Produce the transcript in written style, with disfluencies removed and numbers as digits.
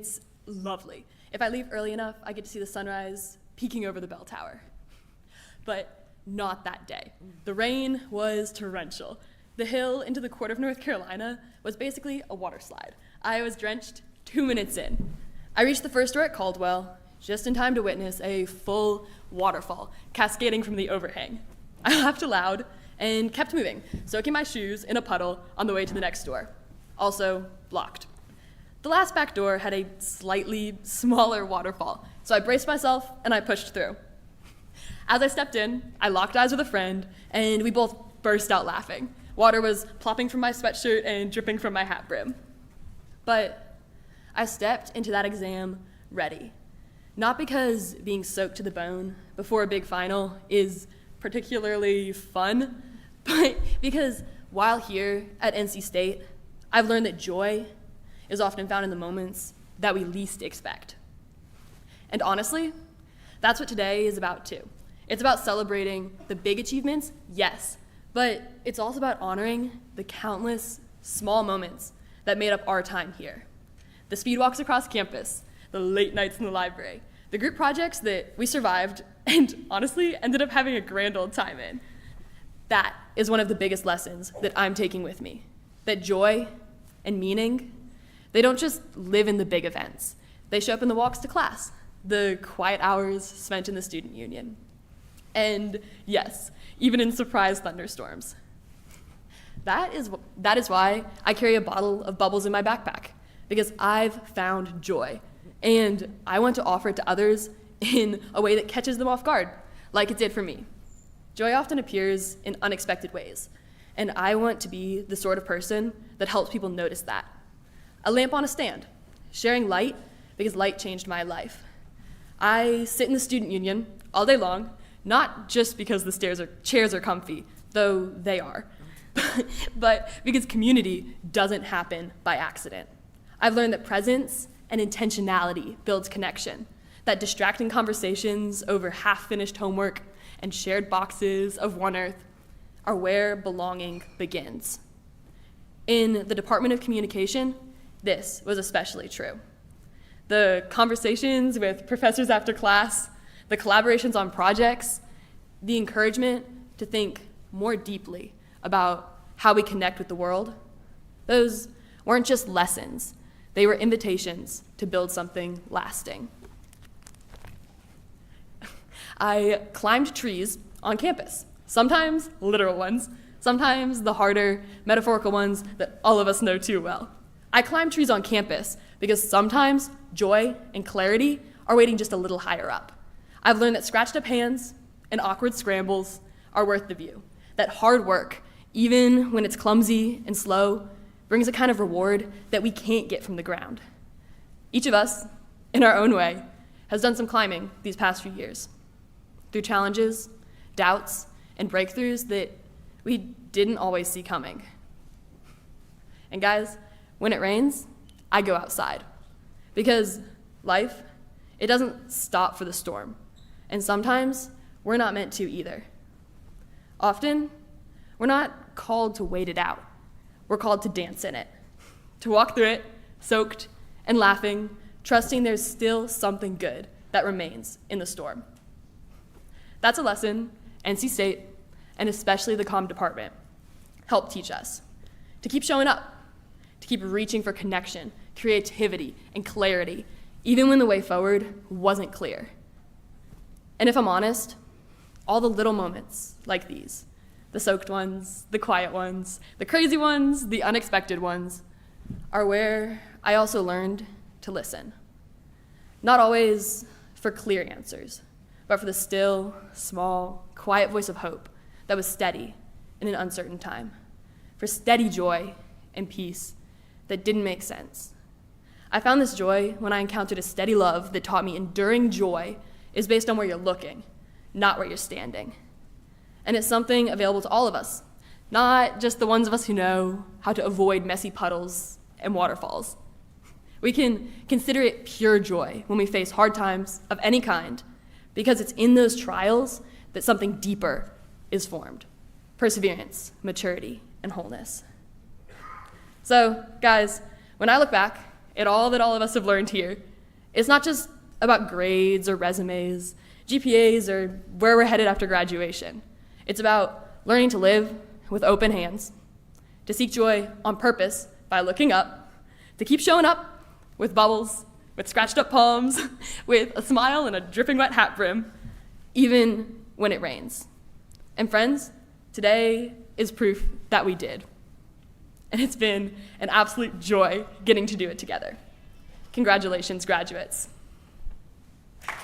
It's lovely. If I leave early enough, I get to see the sunrise peeking over the bell tower. But not that day. The rain was torrential. The hill into the court of North Carolina was basically a water slide. I was drenched 2 minutes in. I reached the first door at Caldwell just in time to witness a full waterfall cascading from the overhang. I laughed aloud and kept moving, soaking my shoes in a puddle on the way to the next door. Also blocked. The last back door had a slightly smaller waterfall, so I braced myself and I pushed through. As I stepped in, I locked eyes with a friend, and we both burst out laughing. Water was plopping from my sweatshirt and dripping from my hat brim. But I stepped into that exam ready. Not because being soaked to the bone before a big final is particularly fun, but because while here at NC State, I've learned that joy is often found in the moments that we least expect. And honestly, that's what today is about too. It's about celebrating the big achievements, yes, but it's also about honoring the countless small moments that made up our time here. The speed walks across campus, the late nights in the library, the group projects that we survived and honestly ended up having a grand old time in. That is one of the biggest lessons that I'm taking with me, that joy and meaning, they don't just live in the big events. They show up in the walks to class, the quiet hours spent in the student union. And yes, even in surprise thunderstorms. That is why I carry a bottle of bubbles in my backpack, because I've found joy, and I want to offer it to others in a way that catches them off guard, like it did for me. Joy often appears in unexpected ways, and I want to be the sort of person that helps people notice that. A lamp on a stand, sharing light because light changed my life. I sit in the student union all day long, not just because the chairs are comfy, though they are, but because community doesn't happen by accident. I've learned that presence and intentionality builds connection, that distracting conversations over half-finished homework and shared boxes of One Earth are where belonging begins. In the Department of Communication, this was especially true. The conversations with professors after class, the collaborations on projects, the encouragement to think more deeply about how we connect with the world, those weren't just lessons, they were invitations to build something lasting. I climbed trees on campus, sometimes literal ones, sometimes the harder, metaphorical ones that all of us know too well. I climb trees on campus because sometimes joy and clarity are waiting just a little higher up. I've learned that scratched up hands and awkward scrambles are worth the view, that hard work, even when it's clumsy and slow, brings a kind of reward that we can't get from the ground. Each of us, in our own way, has done some climbing these past few years, through challenges, doubts, and breakthroughs that we didn't always see coming. And guys, when it rains, I go outside. Because life, it doesn't stop for the storm. And sometimes, we're not meant to either. Often, we're not called to wait it out. We're called to dance in it, to walk through it, soaked and laughing, trusting there's still something good that remains in the storm. That's a lesson NC State, and especially the comm department, helped teach us. To keep showing up, to keep reaching for connection, creativity, and clarity, even when the way forward wasn't clear. And if I'm honest, all the little moments like these, the soaked ones, the quiet ones, the crazy ones, the unexpected ones, are where I also learned to listen. Not always for clear answers, but for the still, small, quiet voice of hope that was steady in an uncertain time, for steady joy and peace that didn't make sense. I found this joy when I encountered a steady love that taught me enduring joy is based on where you're looking, not where you're standing. And it's something available to all of us, not just the ones of us who know how to avoid messy puddles and waterfalls. We can consider it pure joy when we face hard times of any kind, because it's in those trials that something deeper is formed: perseverance, maturity, and wholeness. So, guys, when I look back, in all that all of us have learned here, it's not just about grades or resumes, GPAs, or where we're headed after graduation. It's about learning to live with open hands, to seek joy on purpose by looking up, to keep showing up with bubbles, with scratched up palms, with a smile and a dripping wet hat brim, even when it rains. And friends, today is proof that we did. And it's been an absolute joy getting to do it together. Congratulations, graduates.